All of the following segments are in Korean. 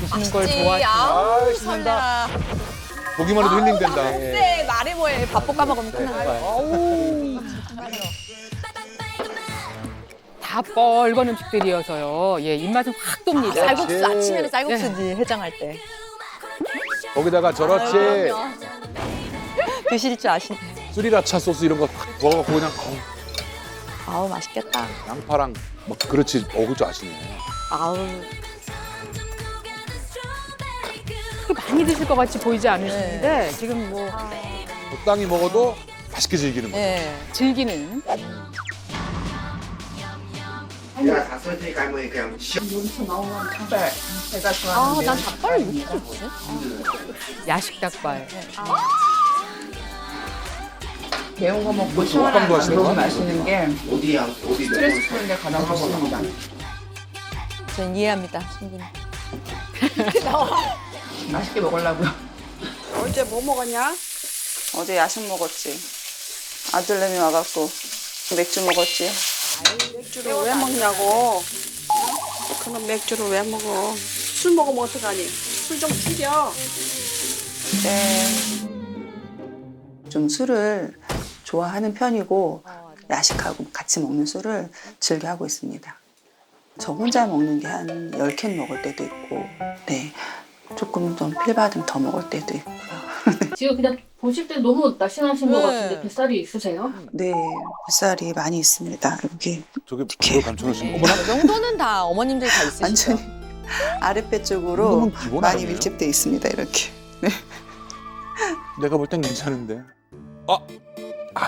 드시는 걸 맛있지. 좋아하시나? 아우, 신난다. 설레라. 보기만 해도 힐링된다. 네, 말해 뭐해. 밥 볶아 먹으면 끝나요. 어우. 다 뻘건 음식들이어서요. 예, 입맛은 확 돕니다. 쌀국수 아침에는 쌀국수지 해장할 때. 거기다가 저렇지 드실 줄 아시네. 스리라차 소스 이런 거 확 부어갖고 그냥 아우 맛있겠다. 양파랑 막 그렇지 먹을 줄 아시네. 아우. 그렇게 많이 드실 것 같이 보이지 않으시는데 지금 뭐 적당히 먹어도 맛있게 즐기는 거죠. 예. 즐기는. 내가 다 써지니까 뭐 그냥 아, 난 닭발을 왜 이렇게 좋지? 야식 닭발. 매운 거 먹고 먹방도 시원한 거 하시는 거야? 마시는 게 어디야 어디 스트레스 푸는데 가장 좋습니다. 전 이해합니다, 충분히. 맛있게 먹으려고요. 어제 뭐 먹었냐? 어제 야식 먹었지. 아들내미 와갖고 맥주 먹었지. 맥주를 왜 먹냐고. 그럼 맥주를 왜 먹어? 술 먹으면 어떡하니? 술 좀 줄여. 네. 좀 술을 좋아하는 편이고 야식하고 같이 먹는 술을 즐겨 하고 있습니다. 저 혼자 먹는 게 한 10캔 먹을 때도 있고, 네. 조금 좀 필받으면 더 먹을 때도 있고요. 지금 그냥 보실 때 너무 날씬하신 것 네. 같은데 뱃살이 있으세요? 네, 뱃살이 많이 있습니다. 여기 저게 그걸 감춰놓으신 거구나. 이 정도는 다 어머님들이 다 있으시죠? 완전히 아랫배 쪽으로 정도면 기본 많이 아니에요? 밀집돼 있습니다. 이렇게. 내가 볼 땐 괜찮은데.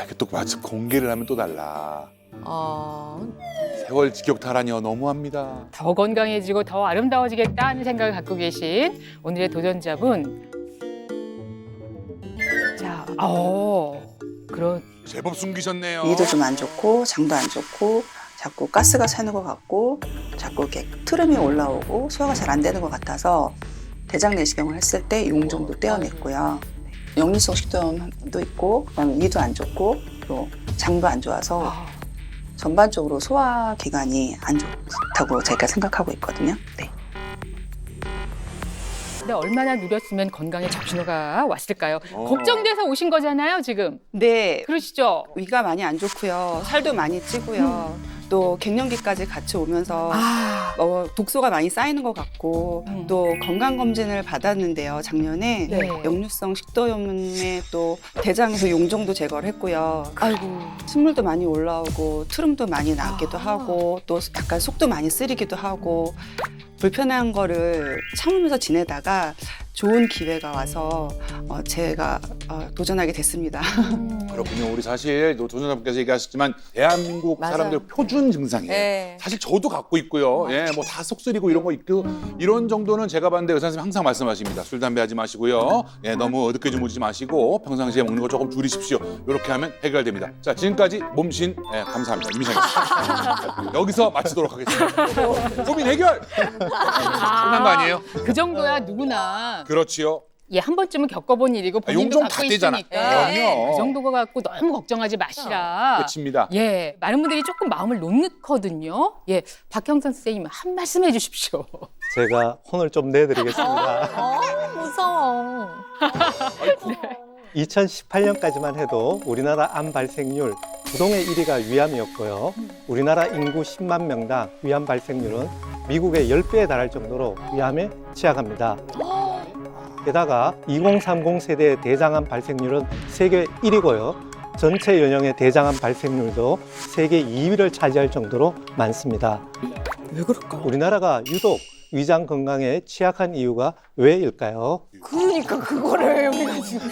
이게 또 마치 공개를 하면 또 달라. 세월 직격탈하니요 너무합니다. 더 건강해지고 더 아름다워지겠다 하는 생각을 갖고 계신 오늘의 도전자분. 자, 그런 제법 숨기셨네요. 위도 좀 안 좋고 장도 안 좋고 자꾸 가스가 차는 것 같고 자꾸 이렇게 트름이 올라오고 소화가 잘 안 되는 것 같아서 대장 내시경을 했을 때 용종도 떼어냈고요. 역류성 식도염도 있고 그다음에 위도 안 좋고 또 장도 안 좋아서 전반적으로 소화 기관이 안 좋다고 제가 생각하고 있거든요. 네. 근데 얼마나 누렸으면 건강에 적신호가 왔을까요? 걱정돼서 오신 거잖아요, 지금. 네, 그러시죠? 위가 많이 안 좋고요. 살도 많이 찌고요. 또 갱년기까지 같이 오면서 독소가 많이 쌓이는 것 같고 또 건강검진을 받았는데요. 작년에 네. 역류성 식도염에 또 대장에서 용종도 제거를 했고요. 아이고. 침물도 많이 올라오고 트름도 많이 나기도 하고 또 약간 속도 많이 쓰리기도 하고 불편한 거를 참으면서 지내다가 좋은 기회가 와서 제가 도전하게 됐습니다. 그렇군요. 우리 사실 도전자분께서 얘기하셨지만 대한민국 맞아요. 사람들 표준 증상이에요. 네. 사실 저도 갖고 있고요. 예, 뭐 다 속쓰리고 이런 거 있고 이런 정도는 제가 봤는데 의사 선생님 항상 말씀하십니다. 술 담배 하지 마시고요. 예, 너무 늦게 주무시지 마시고 평상시에 먹는 거 조금 줄이십시오. 이렇게 하면 해결됩니다. 자, 지금까지 몸신 감사합니다. 이미정입니다. 여기서 마치도록 하겠습니다. 고민 해결. 끝난 거 아니에요? 그 정도야 누구나 그렇지요. 예, 한 번쯤은 겪어본 일이고 본인도 용종 갖고 다 떼잖아. 있으니까 그럼요. 그 정도가 갖고 너무 걱정하지 마시라. 끝입니다. 예, 많은 분들이 조금 마음을 놓거든요. 예, 박형선 선생님 한 말씀 해주십시오. 제가 혼을 좀 내드리겠습니다. 무서워. 2018년까지만 해도 우리나라 암 발생률 부동의 1위가 위암이었고요. 우리나라 인구 10만 명당 위암 발생률은 미국의 10배에 달할 정도로 위암에 취약합니다. 게다가 2030 세대의 대장암 발생률은 세계 1위고요. 전체 연령의 대장암 발생률도 세계 2위를 차지할 정도로 많습니다. 왜 그럴까? 우리나라가 유독 위장 건강에 취약한 이유가 왜일까요? 그러니까 그거를 우리가 지금.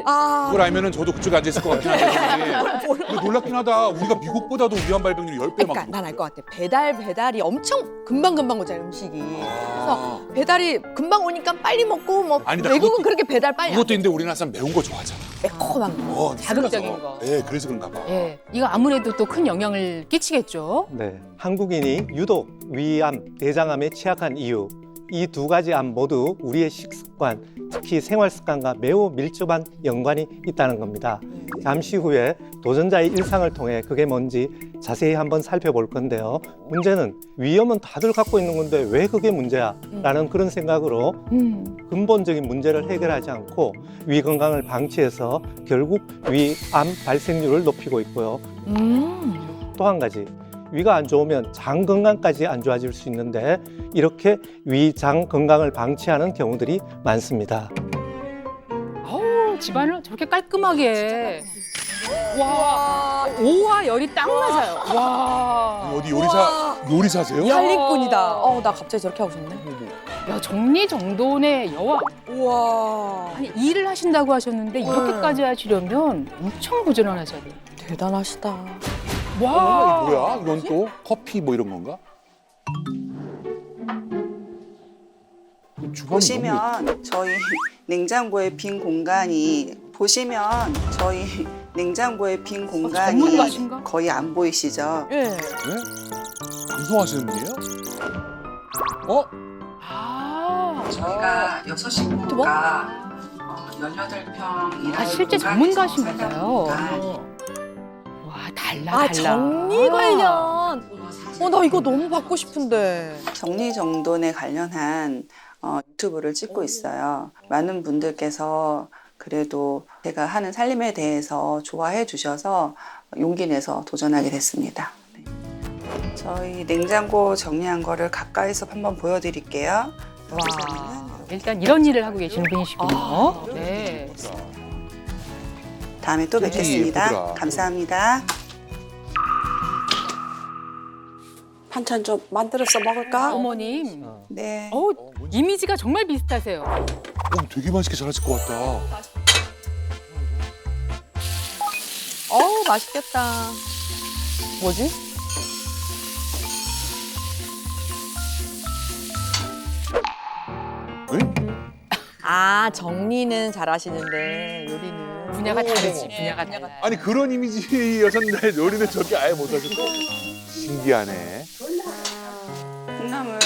그걸 알면은 저도 그쪽에 앉아 있을 것 같긴 한데 근데 놀랍긴 하다. 우리가 미국보다도 위암 발병률이 10배 그러니까 막. 난 알 것 같아. 배달이 엄청 금방 오잖아요, 음식이. 그래서 배달이 금방 오니까 빨리 먹고 뭐 아니다, 외국은 그것도- 그렇게 배달 빨리 안 그것도 있는데 우리나라 사람 매운 거 좋아하잖아. 매콤한 거. 자극적인 그래서. 거. 예, 그래서 그런가 봐. 예, 이거 아무래도 또 큰 영향을 끼치겠죠. 네, 한국인이 유독 위암, 대장암에 취약한 이유 이 두 가지 암 모두 우리의 식습관, 특히 생활 습관과 매우 밀접한 연관이 있다는 겁니다. 잠시 후에 도전자의 일상을 통해 그게 뭔지 자세히 한번 살펴볼 건데요. 문제는 위염은 다들 갖고 있는 건데 왜 그게 문제야? 라는 그런 생각으로 근본적인 문제를 해결하지 않고 위 건강을 방치해서 결국 위암 발생률을 높이고 있고요. 또 한 가지, 위가 안 좋으면 장 건강까지 안 좋아질 수 있는데 이렇게 위장 건강을 방치하는 경우들이 많습니다. 어우, 집안을 저렇게 깔끔하게. 와, 오와 열이 딱 맞아요. 와. 어디 요리사세요? 살림꾼이다. 나 갑자기 저렇게 하고 싶네. 야, 정리정돈의 여왕. 우와. 아니, 일을 하신다고 하셨는데 이렇게까지 하시려면 엄청 부지런하셔야 돼요. 대단하시다. 와. 뭐야? 이건 또 커피 뭐 이런 건가? 주방이 보시면 저희 냉장고의 빈 공간이 전문가신가? 거의 안 보이시죠? 예. 네? 방송하시는 분이에요? 아. 저희가 6식구가 18평 실제 전문가신가 봐요. 와, 달라. 정리 관련. 나 이거 너무 받고 싶은데. 정리정돈에 관련한 유튜브를 찍고 있어요. 많은 분들께서 그래도 제가 하는 살림에 대해서 좋아해 주셔서 용기 내서 도전하게 됐습니다. 네. 저희 냉장고 정리한 거를 가까이서 한번 보여드릴게요. 와. 일단 이런 일을 하고 계시는 분이시군요. 네. 다음에 또 되게 뵙겠습니다. 예쁘더라. 감사합니다. 반찬 좀 만들어서 먹을까? 어머님. 네. 이미지가 정말 비슷하세요. 되게 맛있게 잘하실 것 같다. 맛있겠다. 뭐지? 정리는 잘하시는데 요리는 분야가 다르지. 분야가 달라요. 아니 그런 이미지였었는데 요리는 저렇게 아예 못하셨고 신기하네. 콩나물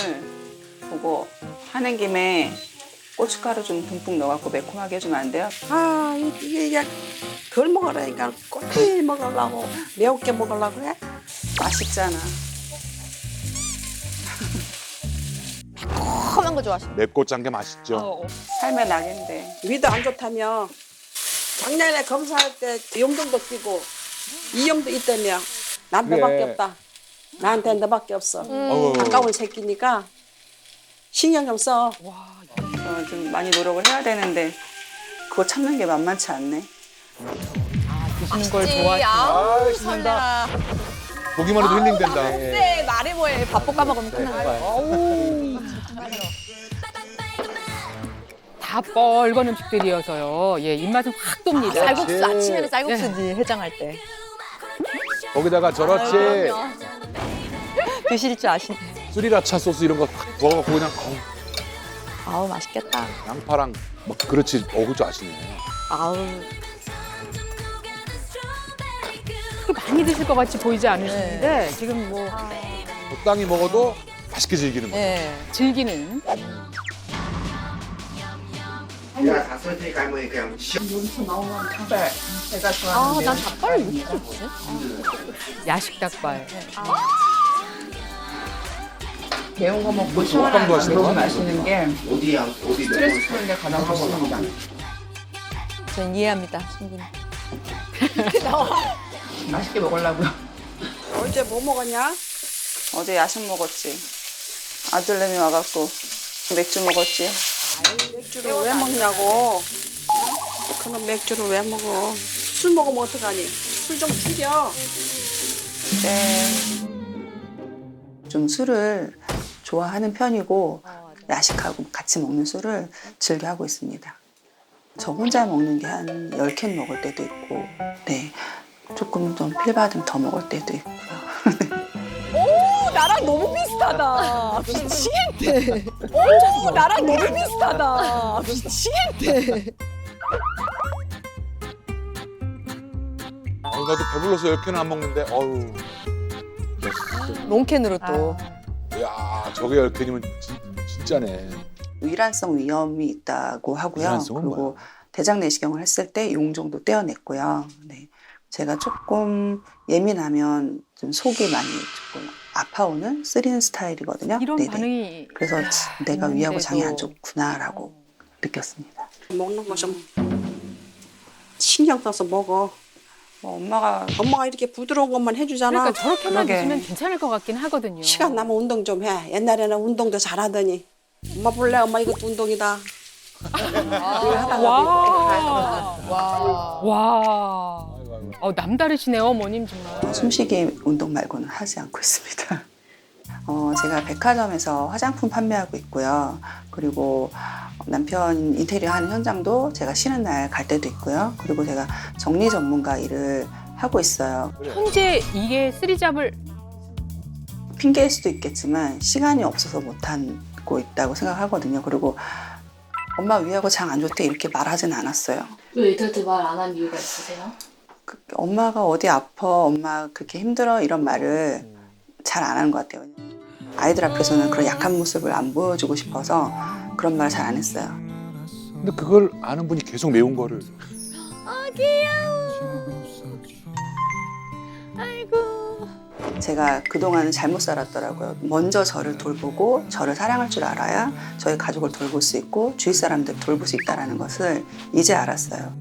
보고 하는 김에 고춧가루 좀 듬뿍 넣어갖고 매콤하게 해주면 안 돼요? 이게 덜 먹으라니까 꼬치 먹으려고 매우게 먹으려고 해? 맛있잖아. 험한 거 좋아하시네. 맵고 짠 게 맛있죠. 삶의 낙인데. 위도 안 좋다며 작년에 검사할 때 염증도 끼고 이염도 있다며 난 너밖에 없다. 나한테 너밖에 없어. 가까운 새끼니까 신경 좀 써. 좀 많이 노력을 해야 되는데 그거 참는 게 만만치 않네. 드시는 걸 좋아하시는. 아우, 설레라. 보기만 해도 힐링된다. 네, 말해 뭐해. 밥 볶아 먹으면 끝나는 거예요. 다 뻘건 음식들이어서요. 예, 입맛은 확 돕니다. 쌀국수, 아침에는 쌀국수지, 해장할 때. 거기다가 저렇지 드실 줄 아시네. 스리라차 소스 이런 거 확 부어갖고 그냥 아우, 맛있겠다. 양파랑 막 그렇지 그거 아시네. 아우. 많이 드실 것 같이 보이지 않으시는데 지금 뭐 적당히 먹어도 맛있게 즐기는 거예요. 네. 즐기는. 내가 다 썰 테니까 할머니 그냥 여기서 나오는 닭발 제가 좋아하는 난 닭발을 왜 이렇게 먹지? 야식 닭발. 매운 거 먹고 호빵도 시원한 거 하시는 먹고 거야? 마시는 게 어디 스트레스 푸는 데 가장 좋습니다. 전 이해합니다, 충분히. 맛있게 먹으려고요. 어제 뭐 먹었냐? 어제 야식 먹었지. 아들내미 와갖고 맥주 먹었지. 맥주를 왜 먹냐고. 그럼 맥주를 왜 먹어? 술 먹으면 어떡하니? 술 좀 줄여. 네. 좀 술을 좋아하는 편이고 야식하고 같이 먹는 술을 즐겨 하고 있습니다. 저 혼자 먹는 게 한 10캔 먹을 때도 있고 네. 조금 좀 필받으면 더 먹을 때도 있고요. 오, 나랑 너무 비슷하다. 미치겠네. 오, 나랑 너무 비슷하다. 미치겠네. 나도 배불러서 10개는 안 먹는데 어우. 롱캔으로 또. 야 저게 10개이면 진짜네. 위란성 위염이 있다고 하고요. 위란성은 그리고 뭐야? 대장 내시경을 했을 때 용종도 떼어냈고요. 네. 제가 조금 예민하면 좀 속이 많이 조금 아파오는, 쓰리는 스타일이거든요. 이런 네네. 반응이 그래서 내가 위하고 장이 안 있는데도. 좋구나라고 느꼈습니다. 먹는 거 좀 신경 써서 먹어. 뭐 엄마가 이렇게 부드러운 것만 해주잖아. 그러니까 저렇게만 그러게. 드시면 괜찮을 것 같긴 하거든요. 시간 나면 운동 좀 해. 옛날에는 운동도 잘하더니. 엄마 볼래? 엄마 이것도 운동이다. 와. 남다르시네요, 어머님 정말. 숨쉬기 운동 말고는 하지 않고 있습니다. 제가 백화점에서 화장품 판매하고 있고요. 그리고 남편 인테리어 하는 현장도 제가 쉬는 날 갈 때도 있고요. 그리고 제가 정리 전문가 일을 하고 있어요. 현재 이게 쓰리잡을 핑계일 수도 있겠지만 시간이 없어서 못하고 있다고 생각하거든요. 그리고 엄마 위하고 장 안 좋대 이렇게 말하진 않았어요. 왜 애들한테 말 안 한 이유가 있으세요? 엄마가 어디 아파, 엄마 그렇게 힘들어 이런 말을 잘 안 하는 것 같아요. 아이들 앞에서는 그런 약한 모습을 안 보여주고 싶어서 그런 말 잘 안 했어요. 근데 그걸 아는 분이 계속 매운 거를. 제가 그동안은 잘못 살았더라고요. 먼저 저를 돌보고 저를 사랑할 줄 알아야 저희 가족을 돌볼 수 있고 주위 사람들 돌볼 수 있다는 것을 이제 알았어요.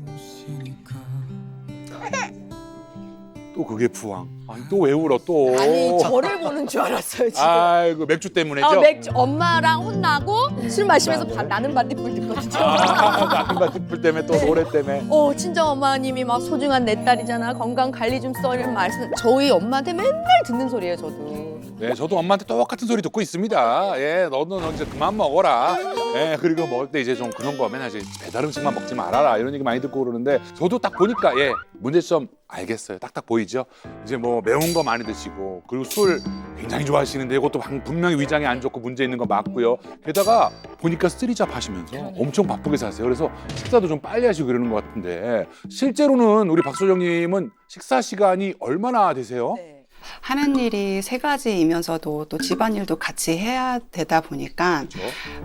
또 그게 부항. 아니 또 왜 울어 또. 아니 저를 보는 줄 알았어요 지금. 아이고 맥주 때문에죠? 맥주 엄마랑 혼나고 술 마시면서 나는 반딧불 듣거든요. 나는 반딧불 때문에 또 노래 때문에. 친정 엄마님이 막 소중한 내 딸이잖아. 건강 관리 좀 써 이런 말씀 저희 엄마한테 맨날 듣는 소리예요 저도. 네, 저도 엄마한테 똑같은 소리 듣고 있습니다. 예, 너는 이제 그만 먹어라. 예, 그리고 먹을 때 이제 좀 그런 거 맨날 이제 배달 음식만 먹지 말아라 이런 얘기 많이 듣고 그러는데 저도 딱 보니까 예, 문제점 알겠어요. 딱딱 보이죠? 이제 뭐 매운 거 많이 드시고 그리고 술 굉장히 좋아하시는데 이것도 분명히 위장에 안 좋고 문제 있는 거 맞고요. 게다가 보니까 쓰리잡 하시면서 엄청 바쁘게 사세요. 그래서 식사도 좀 빨리 하시고 그러는 것 같은데 실제로는 우리 박소정님은 식사 시간이 얼마나 되세요? 네. 하는 일이 3가지이면서도 또 집안일도 같이 해야 되다 보니까 그렇죠?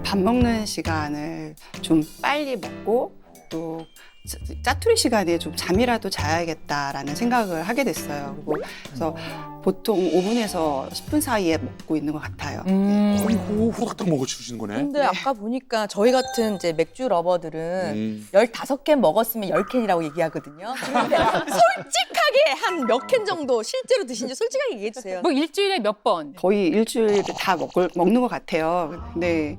밥 먹는 시간을 좀 빨리 먹고 또 짜투리 시간에 좀 잠이라도 자야겠다라는 생각을 하게 됐어요. 그래서 보통 5분에서 10분 사이에 먹고 있는 것 같아요. 아이고 후닥닥 먹어주시는 거네. 근데 아까 보니까 저희 같은 이제 맥주 러버들은 15캔 먹었으면 10캔이라고 얘기하거든요. 근데 솔직하게 한 몇 캔 정도 실제로 드신지 솔직하게 얘기해 주세요. 뭐 일주일에 몇 번? 거의 일주일에 다 먹는 것 같아요. 근데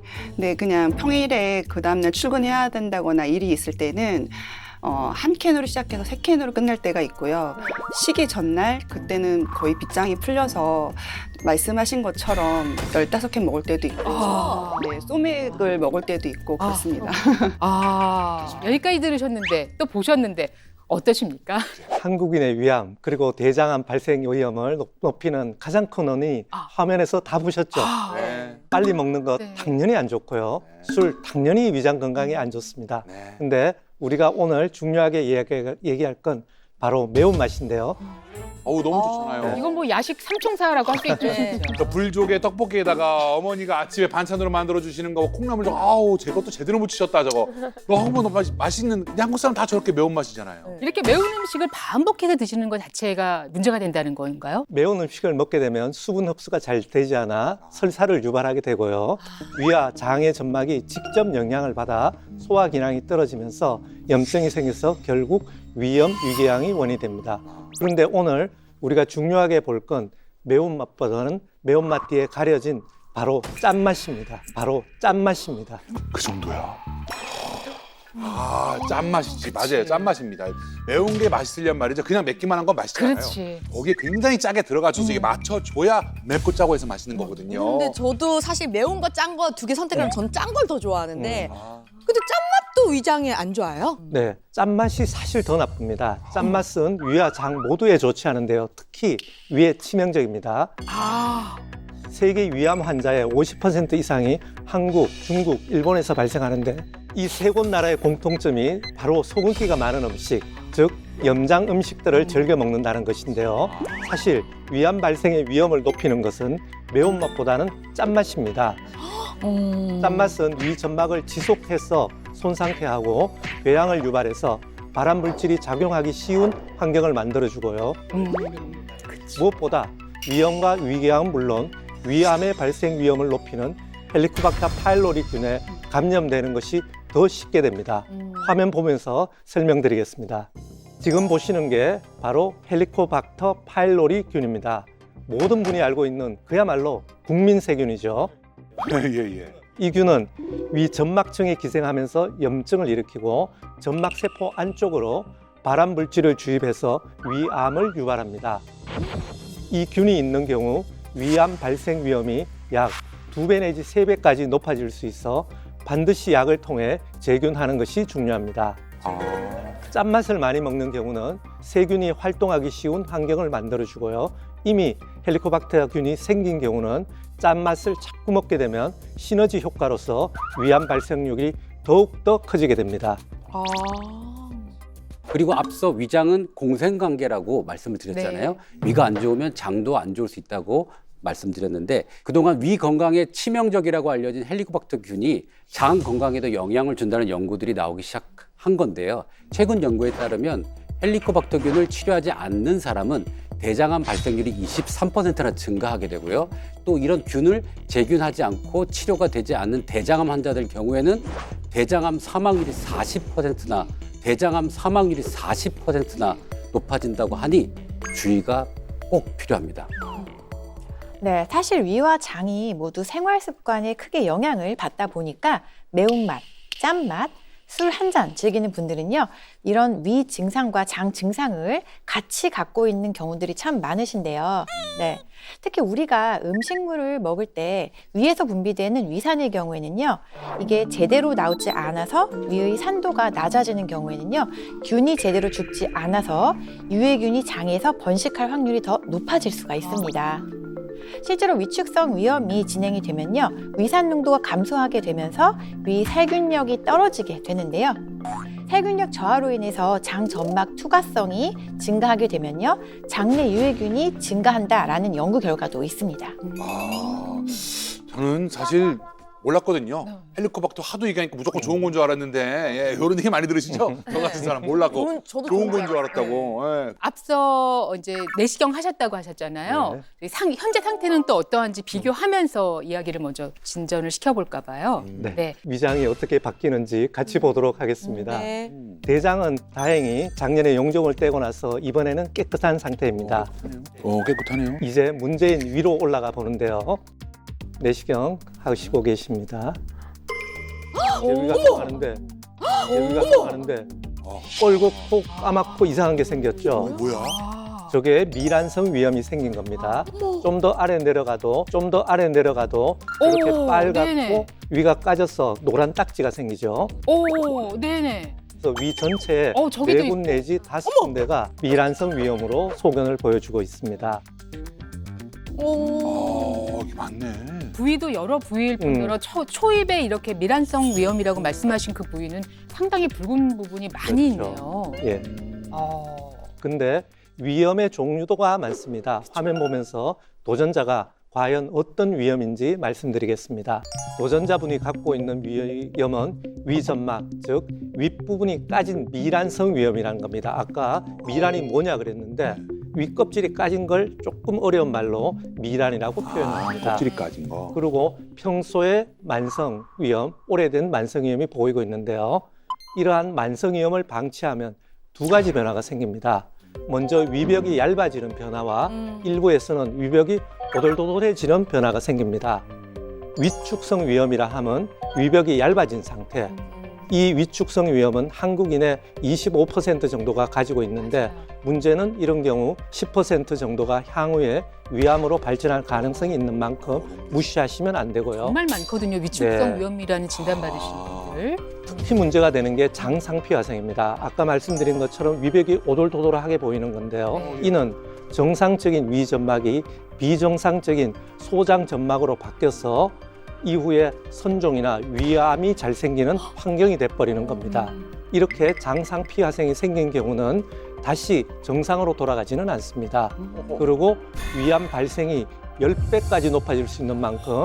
그냥 평일에 그 다음날 출근해야 된다거나 일이 있을 때는 한 캔으로 시작해서 3캔으로 끝날 때가 있고요. 쉬기 전날 그때는 거의 빗장이 풀려서 말씀하신 것처럼 15캔 먹을 때도 있고 네, 소맥을 먹을 때도 있고 그렇습니다. 여기까지 들으셨는데 또 보셨는데 어떠십니까? 한국인의 위암 그리고 대장암 발생 위험을 높이는 가장 큰 원인이 화면에서 다 보셨죠? 네. 빨리 먹는 것 네. 당연히 안 좋고요. 술 당연히 위장 건강에 안 좋습니다. 네. 근데 우리가 오늘 중요하게 얘기할 건 바로 매운맛인데요. 어우 너무 좋잖아요. 이건 뭐 야식 삼총사라고 할 수 있죠. 네. 진짜. 저 불조개 떡볶이에다가 어머니가 아침에 반찬으로 만들어 주시는 거 콩나물 좀 아우 제 것도 제대로 묻히셨다 저거. 이거 한번 맛있는 한국 사람 다 저렇게 매운 맛이잖아요. 이렇게 매운 음식을 반복해서 드시는 것 자체가 문제가 된다는 건가요? 매운 음식을 먹게 되면 수분 흡수가 잘 되지 않아 설사를 유발하게 되고요. 위와 장의 점막이 직접 영향을 받아 소화 기능이 떨어지면서 염증이 생겨서 결국 위염, 위궤양이 원인이 됩니다. 그런데 오늘 우리가 중요하게 볼 건 매운맛보다는 매운맛 뒤에 가려진 바로 짠맛입니다. 바로 짠맛입니다. 그 정도야. 아 짠맛이지 맞아요 짠맛입니다. 매운 게 맛있으란 말이죠. 그냥 맵기만 한 건 맛있잖아요. 그렇지. 거기에 굉장히 짜게 들어가줘서 이게 맞춰줘야 맵고 짜고 해서 맛있는 거거든요. 근데 저도 사실 매운 거 짠 거 2개 선택하면 전 짠 걸 더 좋아하는데 아, 근데 짠맛도 위장에 안 좋아요? 네, 짠맛이 사실 더 나쁩니다. 짠맛은 위와 장 모두에 좋지 않은데요. 특히 위에 치명적입니다. 세계 위암 환자의 50% 이상이 한국, 중국, 일본에서 발생하는데 이 세 곳 나라의 공통점이 바로 소금기가 많은 음식, 즉 염장 음식들을 즐겨 먹는다는 것인데요. 사실 위암 발생의 위험을 높이는 것은 매운맛보다는 짠맛입니다. 짠맛은 위 점막을 지속해서 손상케 하고 궤양을 유발해서 발암 물질이 작용하기 쉬운 환경을 만들어주고요. 무엇보다 위염과 위궤양은 물론 위암의 발생 위험을 높이는 헬리코박터 파일로리균에 감염되는 것이 더 쉽게 됩니다. 화면 보면서 설명드리겠습니다. 지금 보시는 게 바로 헬리코박터 파일로리균입니다. 모든 분이 알고 있는 그야말로 국민 세균이죠. 예. 이 균은 위 점막층에 기생하면서 염증을 일으키고 점막세포 안쪽으로 발암 물질을 주입해서 위암을 유발합니다. 이 균이 있는 경우 위암 발생 위험이 약 2배 내지 3배까지 높아질 수 있어 반드시 약을 통해 제균하는 것이 중요합니다. 짠맛을 많이 먹는 경우는 세균이 활동하기 쉬운 환경을 만들어주고요. 이미 헬리코박터 균이 생긴 경우는 짠맛을 자꾸 먹게 되면 시너지 효과로서 위암 발생률이 더욱더 커지게 됩니다. 그리고 앞서 위장은 공생관계라고 말씀을 드렸잖아요. 위가 안 좋으면 장도 안 좋을 수 있다고 말씀드렸는데 그동안 위 건강에 치명적이라고 알려진 헬리코박터 균이 장 건강에도 영향을 준다는 연구들이 나오기 시작한 건데요. 최근 연구에 따르면 헬리코박터 균을 치료하지 않는 사람은 대장암 발생률이 23%나 증가하게 되고요. 또 이런 균을 재균하지 않고 치료가 되지 않는 대장암 환자들 경우에는 대장암 사망률이 40%나 대장암 사망률이 40%나 높아진다고 하니 주의가 꼭 필요합니다. 네, 사실 위와 장이 모두 생활 습관에 크게 영향을 받다 보니까 매운맛, 짠맛, 술 한 잔 즐기는 분들은요, 이런 위 증상과 장 증상을 같이 갖고 있는 경우들이 참 많으신데요. 네, 특히 우리가 음식물을 먹을 때 위에서 분비되는 위산의 경우에는요, 이게 제대로 나오지 않아서 위의 산도가 낮아지는 경우에는요, 균이 제대로 죽지 않아서 유해균이 장에서 번식할 확률이 더 높아질 수가 있습니다. 실제로 위축성 위염이 진행이 되면요, 위산 농도가 감소하게 되면서 위 살균력이 떨어지게 되는데요. 살균력 저하로 인해서 장 점막 투과성이 증가하게 되면요, 장내 유해균이 증가한다라는 연구 결과도 있습니다. 저는 사실 몰랐거든요. 헬리코박터 하도 얘기하니까 무조건 좋은 건 줄 알았는데 이런 얘기 많이 들으시죠? 저 같은 사람 몰랐고 좋은 건 줄 알았다고. 예. 앞서 이제 내시경 하셨다고 하셨잖아요. 현재 상태는 또 어떠한지 비교하면서 이야기를 먼저 진전을 시켜볼까 봐요. 네. 위장이 어떻게 바뀌는지 같이 보도록 하겠습니다. 대장은 다행히 작년에 용종을 떼고 나서 이번에는 깨끗한 상태입니다. 깨끗하네요. 이제 문제인 위로 올라가 보는데요. 내시경 하시고 계십니다. 이제 위가 들어가는데, 뻘겋고 까맣고 이상한 게 생겼죠. 뭐야? 저게 미란성 위염이 생긴 겁니다. 좀 더 아래 내려가도 이렇게 빨갛고 네네. 위가 까져서 노란 딱지가 생기죠. 네네. 그래서 위 전체에 저기도 4군 내지 5군데가 미란성 위염으로 소견을 보여주고 있습니다. 이게 맞네. 부위도 여러 부위일 뿐더러 초입에 이렇게 미란성 위염이라고 말씀하신 그 부위는 상당히 붉은 부분이 많이 있네요. 예. 근데 위염의 종류도가 많습니다. 화면 보면서 도전자가 과연 어떤 위염인지 말씀드리겠습니다. 도전자분이 갖고 있는 위염은 위점막, 즉 윗부분이 까진 미란성 위염이라는 겁니다. 아까 미란이 뭐냐 그랬는데 윗껍질이 까진 걸 조금 어려운 말로 미란이라고 표현합니다. 껍질이 까진 거. 그리고 평소에 만성 위염, 오래된 만성 위염이 보이고 있는데요. 이러한 만성 위염을 방치하면 2가지 변화가 생깁니다. 먼저 위벽이 얇아지는 변화와 일부에서는 위벽이 오돌도돌해지는 변화가 생깁니다. 위축성 위염이라 하면 위벽이 얇아진 상태. 이 위축성 위염은 한국인의 25% 정도가 가지고 있는데 문제는 이런 경우 10% 정도가 향후에 위암으로 발전할 가능성이 있는 만큼 무시하시면 안 되고요. 정말 많거든요. 위축성 위염이라는 진단받으신 분들. 특히 문제가 되는 게 장상피 화상입니다. 아까 말씀드린 것처럼 위벽이 오돌도돌하게 보이는 건데요. 이는 정상적인 위점막이 비정상적인 소장점막으로 바뀌어서 이후에 선종이나 위암이 잘 생기는 환경이 돼버리는 겁니다. 이렇게 장상피 화상이 생긴 경우는 다시 정상으로 돌아가지는 않습니다. 그리고 위암 발생이 10배까지 높아질 수 있는 만큼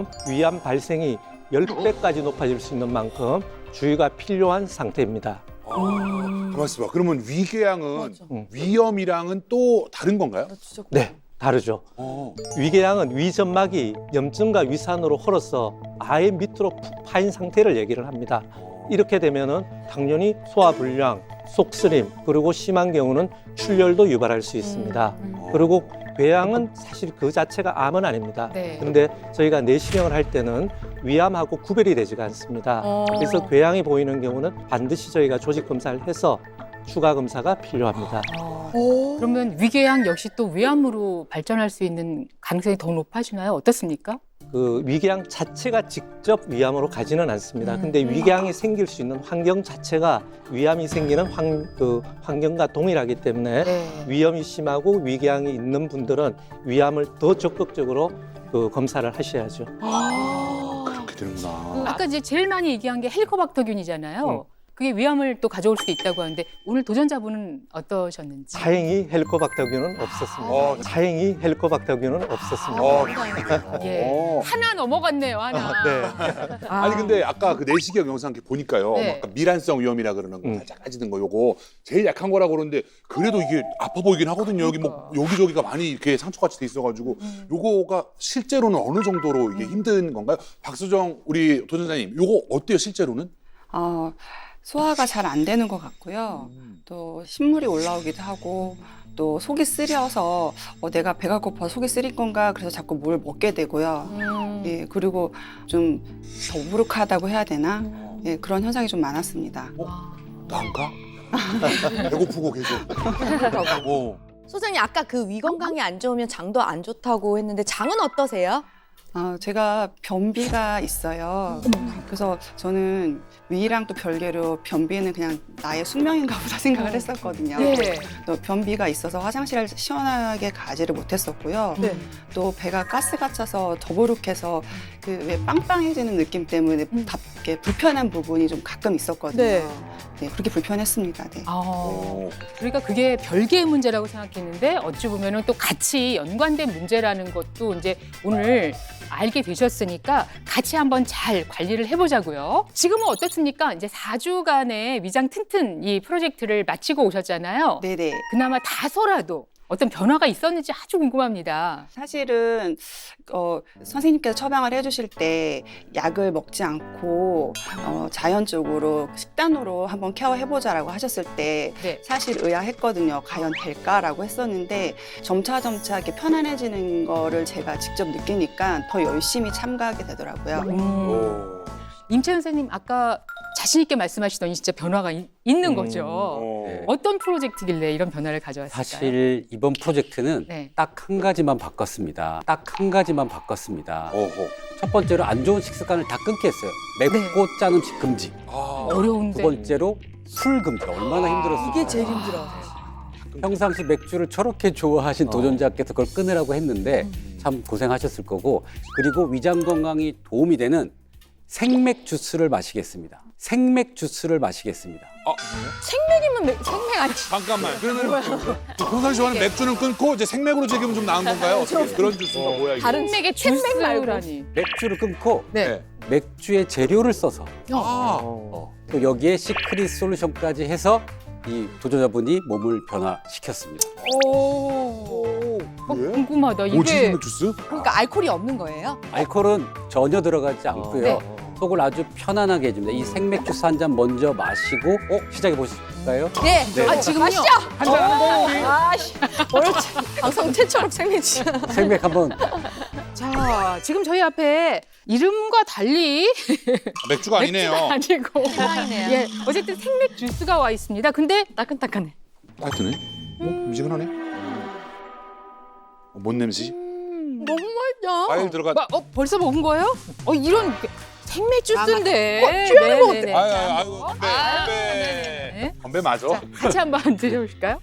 주의가 필요한 상태입니다. 가만 있어봐. 그러면 위궤양은 맞아. 위염이랑은 또 다른 건가요? 네, 다르죠. 위궤양은 위점막이 염증과 위산으로 헐어서 아예 밑으로 푹 파인 상태를 얘기를 합니다. 이렇게 되면은 당연히 소화불량, 속쓰림, 그리고 심한 경우는 출혈도 유발할 수 있습니다. 그리고 궤양은 사실 그 자체가 암은 아닙니다. 네. 그런데 저희가 내시경을 할 때는 위암하고 구별이 되지가 않습니다. 그래서 궤양이 보이는 경우는 반드시 저희가 조직 검사를 해서 추가 검사가 필요합니다. 그러면 위궤양 역시 또 위암으로 발전할 수 있는 가능성이 더 높아지나요? 어떻습니까? 그 위궤양 자체가 직접 위암으로 가지는 않습니다. 근데 위궤양이 생길 수 있는 환경 자체가 위암이 생기는 환경과 동일하기 때문에 네. 위염이 심하고 위궤양이 있는 분들은 위암을 더 적극적으로 검사를 하셔야죠. 그렇게 되는구나. 아까 이제 제일 많이 얘기한 게 헬리코박터균이잖아요. 그게 위암을 또 가져올 수도 있다고 하는데 오늘 도전자분은 어떠셨는지? 다행히 헬리코박터균은 없었습니다. 다행히 헬리코박터균은 없었습니다. 예. 하나 넘어갔네요, 하나. 네. 아니 근데 아까 그 내시경 영상 이렇게 보니까요. 네. 아까 미란성 위염이라 그러는 거, 작아지는 거 요거 제일 약한 거라고 그러는데 그래도 이게 아파 보이긴 하거든요. 여기 뭐 여기저기가 많이 이렇게 상처같이 돼 있어가지고 요거가 실제로는 어느 정도로 이게 힘든 건가요? 박수정 우리 도전자님, 요거 어때요 실제로는? 소화가 잘 안 되는 것 같고요. 또 신물이 올라오기도 하고 또 속이 쓰려서 내가 배가 고파 속이 쓰릴 건가 그래서 자꾸 뭘 먹게 되고요. 예, 그리고 좀 더부룩하다고 해야 되나? 예, 그런 현상이 좀 많았습니다. 나인가? 배고프고 계속. 소장님 아까 그 위 건강이 안 좋으면 장도 안 좋다고 했는데 장은 어떠세요? 제가 변비가 있어요. 그래서 저는 위랑 또 별개로 변비는 그냥 나의 숙명인가 보다 생각을 했었거든요. 네. 또 변비가 있어서 화장실을 시원하게 가지를 못했었고요. 네. 또 배가 가스가 차서 더부룩해서 그 왜 빵빵해지는 느낌 때문에 이렇게 불편한 부분이 좀 가끔 있었거든요. 네. 네, 그렇게 불편했습니다. 네. 그러니까 그게 별개의 문제라고 생각했는데 어찌 보면은 또 같이 연관된 문제라는 것도 이제 오늘 알게 되셨으니까 같이 한번 잘 관리를 해보자고요. 지금은 어떻습니까? 이제 4주간의 위장 튼튼 이 프로젝트를 마치고 오셨잖아요. 네네. 그나마 다소라도 어떤 변화가 있었는지 아주 궁금합니다. 사실은 선생님께서 처방을 해주실 때 약을 먹지 않고 자연적으로 식단으로 한번 케어해보자라고 하셨을 때 네. 사실 의아했거든요. 과연 될까라고 했었는데 점차 이렇게 편안해지는 거를 제가 직접 느끼니까 더 열심히 참가하게 되더라고요. 임채연 선생님 아까 자신 있게 말씀하시더니 진짜 변화가 있는 거죠. 어떤 프로젝트길래 이런 변화를 가져왔을까요? 사실 이번 프로젝트는 네. 딱 한 가지만 바꿨습니다. 딱 한 가지만 바꿨습니다. 첫 번째로 안 좋은 식습관을 다 끊게 했어요. 맵고 짠 음식 금지. 어려운데. 두 번째로 술 금지. 얼마나 힘들었어요. 이게 제일 힘들어. 평상시 맥주를 저렇게 좋아하신 도전자께서 그걸 끊으라고 했는데 참 고생하셨을 거고, 그리고 위장 건강이 도움이 되는 생맥 주스를 마시겠습니다. 생맥 주스를 마시겠습니다. 생맥이면 생맥 아니지. 잠깐만. 그러면 평상시 좋아하는 맥주는 끊고 이제 생맥으로 즐기면 좀 나은 건가요? 어떻게? 그런 주스가 뭐야 이게? 다른 맥의 생맥 말고라니. 맥주를 끊고 네. 맥주의 재료를 써서 또 여기에 시크릿 솔루션까지 해서 이 도전자분이 몸을 변화시켰습니다. 궁금하다. 뭐지 이게 생맥 주스? 그러니까 알코올이 없는 거예요? 알코올은 전혀 들어가지 않고요. 네. 속을 아주 편안하게 해줍니다. 이 생맥 주스 한 잔 먼저 마시고 시작해 보실까요? 네. 네. 아, 지금요? 아씨. 방송 최초로 생맥 주스. 생맥 한번. 자, 지금 저희 앞에 이름과 달리 맥주가 아니네요. 아니고 예, 어쨌든 생맥 주스가 와 있습니다. 근데 따끈따끈해. 따뜻해? 미지근하네. 뭔 냄새지? 너무 맛있다. 과일 들어가. 벌써 먹은 거예요? 이런 생맥 주스인데. 취하는 거 네네네. 아이고 건배. 네. 건배 맞아. 자, 같이 한번 드셔보실까요?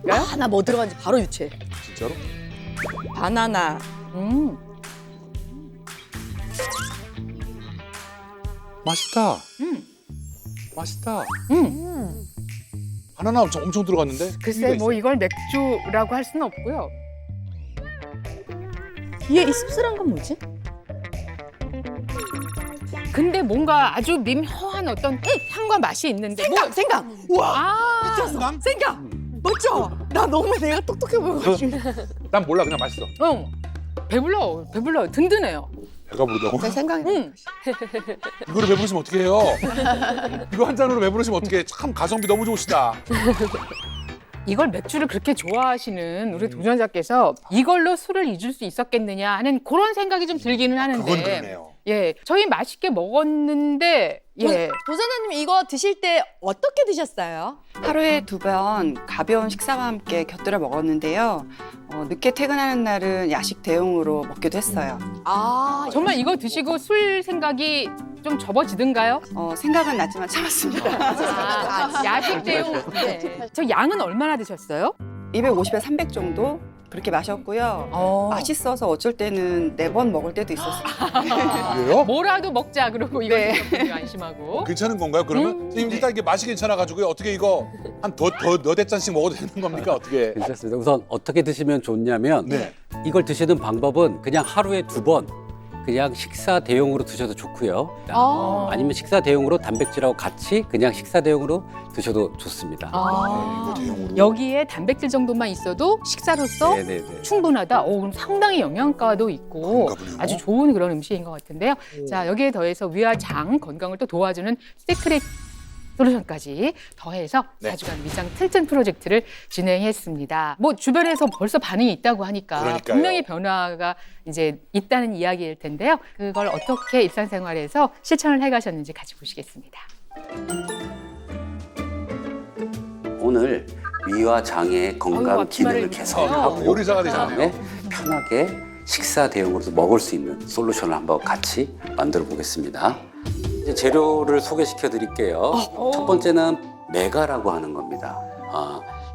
바나나 뭐 들어간지 바로 유추해. 진짜로? 바나나. 맛있다. 맛있다. 바나나 엄청 들어갔는데? 글쎄 뭐 이걸 맥주라고 할 수는 없고요. 뒤에 이 씁쓸한 건 뭐지? 근데 뭔가 아주 미묘한 어떤 향과 맛이 있는데 뭐 생강. 우와. 아, 미쳤어. 생강. 맞죠? 나 너무 내가 똑똑해 보여가지고. 난 몰라 그냥 맛있어. 배불러 든든해요. 배가 부르다고? 제 생각이. 이거를 배부르시면 어떻게 해요? 이거 한 잔으로 배부르시면 어떻게 해? 참 가성비 너무 좋으시다. 이걸 맥주를 그렇게 좋아하시는 우리 도전자께서 이걸로 술을 잊을 수 있었겠느냐 하는 그런 생각이 좀 들기는 하는데. 그건 그러네요. 예, 저희 맛있게 먹었는데 예. 도전자님 이거 드실 때 어떻게 드셨어요? 하루에 2번 가벼운 식사와 함께 곁들여 먹었는데요. 늦게 퇴근하는 날은 야식 대용으로 먹기도 했어요. 아, 정말 이거 드시고 술 생각이 좀 접어지던가요? 생각은 났지만 참았습니다. 야식 대용. 네. 저 양은 얼마나 드셨어요? 250에 300 정도 그렇게 마셨고요. 맛있어서 어쩔 때는 4번 먹을 때도 있었어요. 그래요? 뭐라도 먹자 그러고 이거 안심하고. 괜찮은 건가요? 그러면 선생님 일단 이게 맛이 괜찮아가지고요. 어떻게 이거 한 너댓 잔씩 먹어도 되는 겁니까? 어떻게? 괜찮습니다. 우선 어떻게 드시면 좋냐면 네. 이걸 드시는 방법은 그냥 하루에 2번 그냥 식사 대용으로 드셔도 좋고요. 아니면 식사 대용으로 단백질하고 같이 그냥 식사 대용으로 드셔도 좋습니다. 이거 대용으로. 여기에 단백질 정도만 있어도 식사로서 네네네. 충분하다. 그럼 상당히 영양가도 있고 그런가 보네요. 아주 좋은 그런 음식인 것 같은데요. 자, 여기에 더해서 위와 장 건강을 또 도와주는 시크릿 솔루션까지 더해서 네. 4주간 위장 튼튼 프로젝트를 진행했습니다. 뭐 주변에서 벌써 반응이 있다고 하니까 그러니까요. 분명히 변화가 이제 있다는 이야기일 텐데요. 그걸 어떻게 일상생활에서 실천을 해가셨는지 같이 보시겠습니다. 오늘 위와 장의 건강 앞치마를 기능을 개선하고 요리사가 되잖아요. 그다음에 편하게 식사 대용으로도 먹을 수 있는 솔루션을 한번 같이 만들어 보겠습니다. 이제 재료를 소개시켜 드릴게요. 첫 번째는 메가라고 하는 겁니다.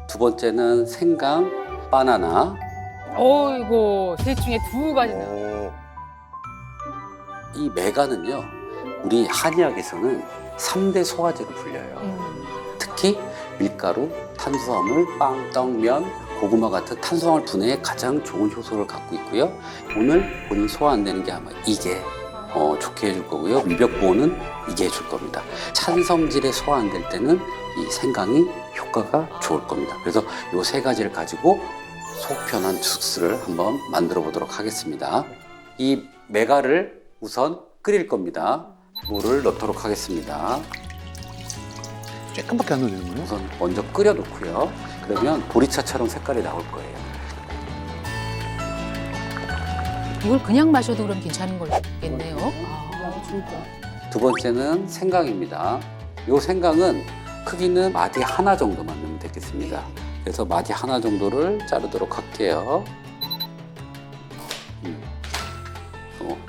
두 번째는 생강, 바나나. 어이고, 셋 중에 2가지나. 이 메가는요, 우리 한의학에서는 3대 소화제로 불려요. 특히 밀가루, 탄수화물, 빵, 떡, 면, 고구마 같은 탄수화물 분해에 가장 좋은 효소를 갖고 있고요. 오늘 본인 소화 안 되는 게 아마 이게 좋게 해줄 거고요. 위벽보호는 이게 해줄 겁니다. 찬성질에 소화 안 될 때는 이 생강이 효과가 좋을 겁니다. 그래서 이 3가지를 가지고 속 편한 주스를 한번 만들어 보도록 하겠습니다. 이 메가를 우선 끓일 겁니다. 물을 넣도록 하겠습니다. 조금밖에 안 넣어도 되는 거예요? 우선 먼저 끓여 놓고요. 그러면 보리차처럼 색깔이 나올 거예요. 이걸 그냥 마셔도 그럼 괜찮은 걸겠네요. 두 번째는 생강입니다. 이 생강은 크기는 마디 하나 정도만 넣으면 되겠습니다. 그래서 마디 하나 정도를 자르도록 할게요.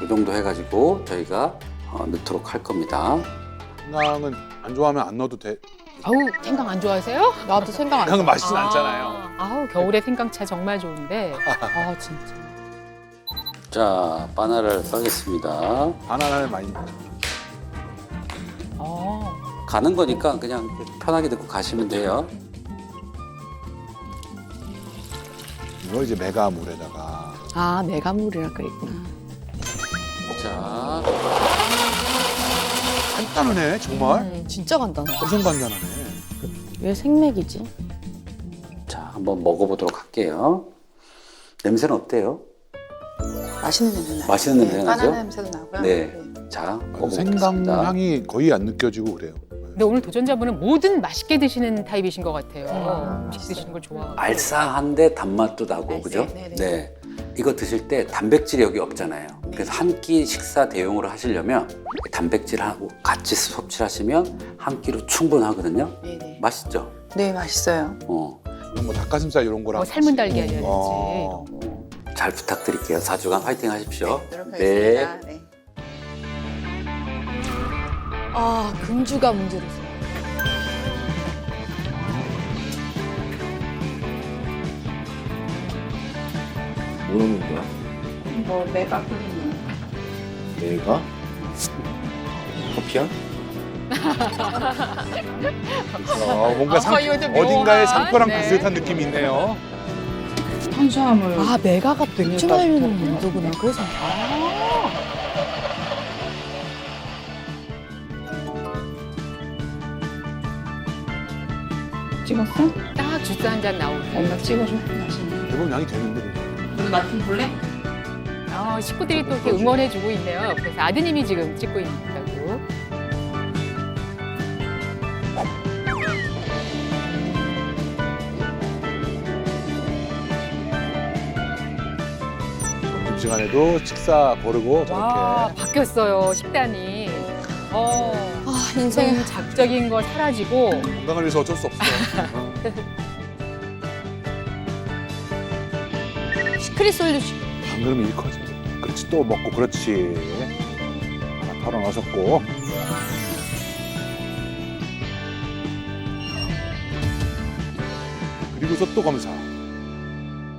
이 정도 해가지고 저희가 넣도록 할 겁니다. 생강은 안 좋아하면 안 넣어도 돼. 아우, 생강 안 좋아하세요? 나도 생강 안 생강은 맛있진 않잖아요. 아우, 겨울에 생강차 정말 좋은데. 아, 진짜. 자, 바나나를 썰겠습니다. 바나나를 많이. 가는 거니까 그냥 편하게 넣고 가시면 돼요. 이거 이제 메가물에다가. 아, 메가물이라 그랬구나. 자, 간단하네 정말. 진짜 간단하다. 엄청 간단하네. 왜 생맥이지? 자, 한번 먹어보도록 할게요. 냄새는 어때요? 맛있는 냄새 나요. 맛있는 냄새가 나죠? 바나나 냄새도 나고요. 네. 자, 생강 먹어보겠습니다. 향이 거의 안 느껴지고 그래요. 근데 오늘 도전자분은 뭐든 맛있게 드시는 타입이신 것 같아요. 맛있게 드시는 걸 좋아하고. 알싸한데 단맛도 나고, 그죠? 네. 이거 드실 때 단백질이 여기 없잖아요. 그래서 한 끼 식사 대용으로 하시려면 단백질하고 같이 섭취를 하시면 한 끼로 충분하거든요. 네네. 맛있죠? 네, 맛있어요. 뭐 닭가슴살 이런 거랑. 뭐 삶은 달걀이라든지. 어. 잘 부탁드릴게요. 4주간 화이팅 하십시오. 하도록 하겠습니다. 네. 아, 금주가 문제로서. 뭐 넣는 거야? 뭐 내가 끓이는 내가? 커피야? 뭔가 이거 좀 어딘가에 묘한, 상표랑 네. 비슷한 느낌이 있네요. 탄수화물. 아, 메가가 맥주 말리는 문제구나. 그래서. 찍었어? 딱 주스 한 잔 나오고. 엄마 찍어줘. 맛있네. 대부분 양이 되는데. 우리 맛좀 볼래? 식구들이 또 이렇게 응원해주고 있네요. 그래서 아드님이 지금 찍고 있다고. 점심시간에도 식사 거르고 와, 저렇게. 바뀌었어요, 식단이. 인생 작적인 거 사라지고. 건강을 위해서 어쩔 수 없어. 시크릿 솔루션. 안 그러면 일 커져. 그렇지, 또 먹고, 그렇지. 하나 털어넣으셨고. 그리고서 또 검사.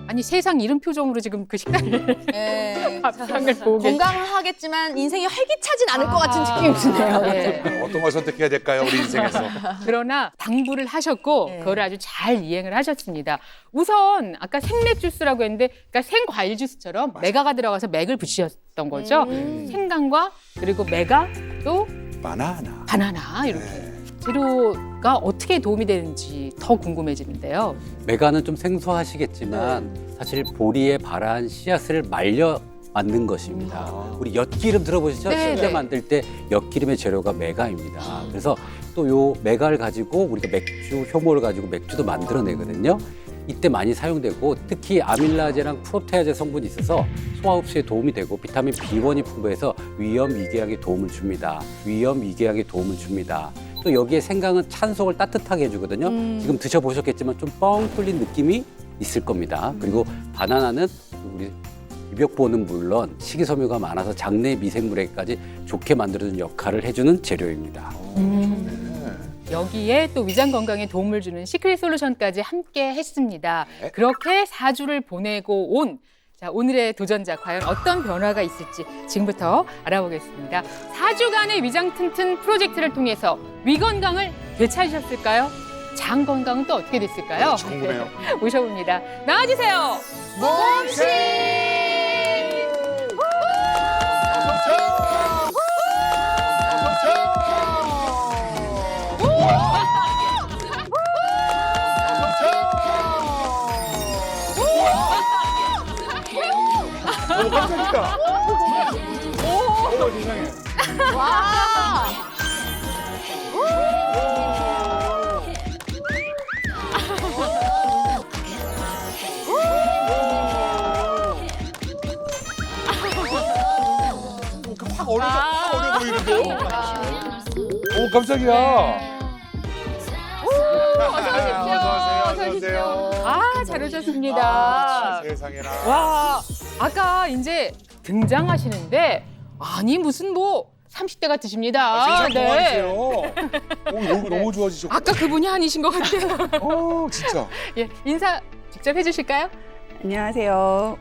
아니, 세상 이른 표정으로 지금 그 식단을 예. 밥상을 보고 계시 건강하겠지만 인생이 활기차진 않을 것 같은 느낌이 드네요. 네. 어떤 걸 선택해야 될까요, 우리 인생에서? 그러나 당부를 하셨고 네. 그걸 아주 잘 이행을 하셨습니다. 우선 아까 생맥 주스라고 했는데 그러니까 생과일 주스처럼 메가가 들어가서 맥을 붙이셨던 거죠. 생강과 그리고 메가 또 바나나. 바나나 이렇게 네. 재료가 어떻게 도움이 되는지 더 궁금해지는데요. 메가는 좀 생소하시겠지만 사실 보리의 발한 씨앗을 말려 만든 것입니다. 우리 엿기름 들어보시죠? 네, 침대 네. 만들 때 엿기름의 재료가 메가입니다. 그래서 또 요 메가를 가지고 우리가 맥주, 효모를 가지고 맥주도 만들어내거든요. 이때 많이 사용되고 특히 아밀라제랑 프로테아제 성분이 있어서 소화 흡수에 도움이 되고 비타민 B1이 풍부해서 위염 위궤양에 도움을 줍니다. 위염 위궤양에 도움을 줍니다. 또 여기에 생강은 찬 속을 따뜻하게 해주거든요. 지금 드셔보셨겠지만 좀 뻥 뚫린 느낌이 있을 겁니다. 그리고 바나나는 우리 비벽보는 물론 식이섬유가 많아서 장내 미생물에게까지 좋게 만들어주는 역할을 해주는 재료입니다. 여기에 또 위장 건강에 도움을 주는 시크릿 솔루션까지 함께 했습니다. 네. 그렇게 4주를 보내고 온 자, 오늘의 도전자 과연 어떤 변화가 있을지 지금부터 알아보겠습니다. 4주간의 위장 튼튼 프로젝트를 통해서 위 건강을 되찾으셨을까요? 장 건강은 또 어떻게 됐을까요? 궁금해요. 모셔봅니다. 나와주세요. 몸씨! 오, 깜짝이야. 오, 세상에. 와. 확 어려 보이는데요? 오, 깜짝이야. 어서 오십시오. 아, 잘 오셨습니다. 세상에나. 와, 아까 이제 등장하시는데 아니 무슨 뭐 30대 같으십니다. 진짜 동안이세요. 오, 얼굴 너무 좋아지셨고. 아까 그분이 아니신 것 같아요. 진짜. 예, 인사 직접 해주실까요? 안녕하세요.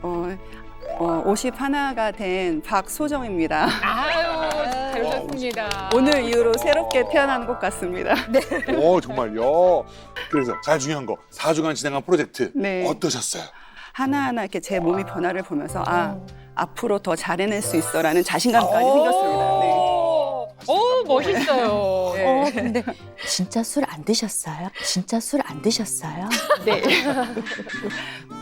51가 된 박소정입니다. 아유, 잘 오셨습니다. 오늘 이후로 새롭게 태어난 것 같습니다. 오, 정말요. 그래서 가장 중요한 거 4주간 진행한 프로젝트 네. 어떠셨어요? 하나하나 이렇게 제 몸이 변화를 보면서 앞으로 더 잘해낼 수 있어라는 자신감까지 생겼습니다. 네. 오, 멋있어요. 네. 근데 진짜 술 안 드셨어요? 진짜 술 안 드셨어요? 네.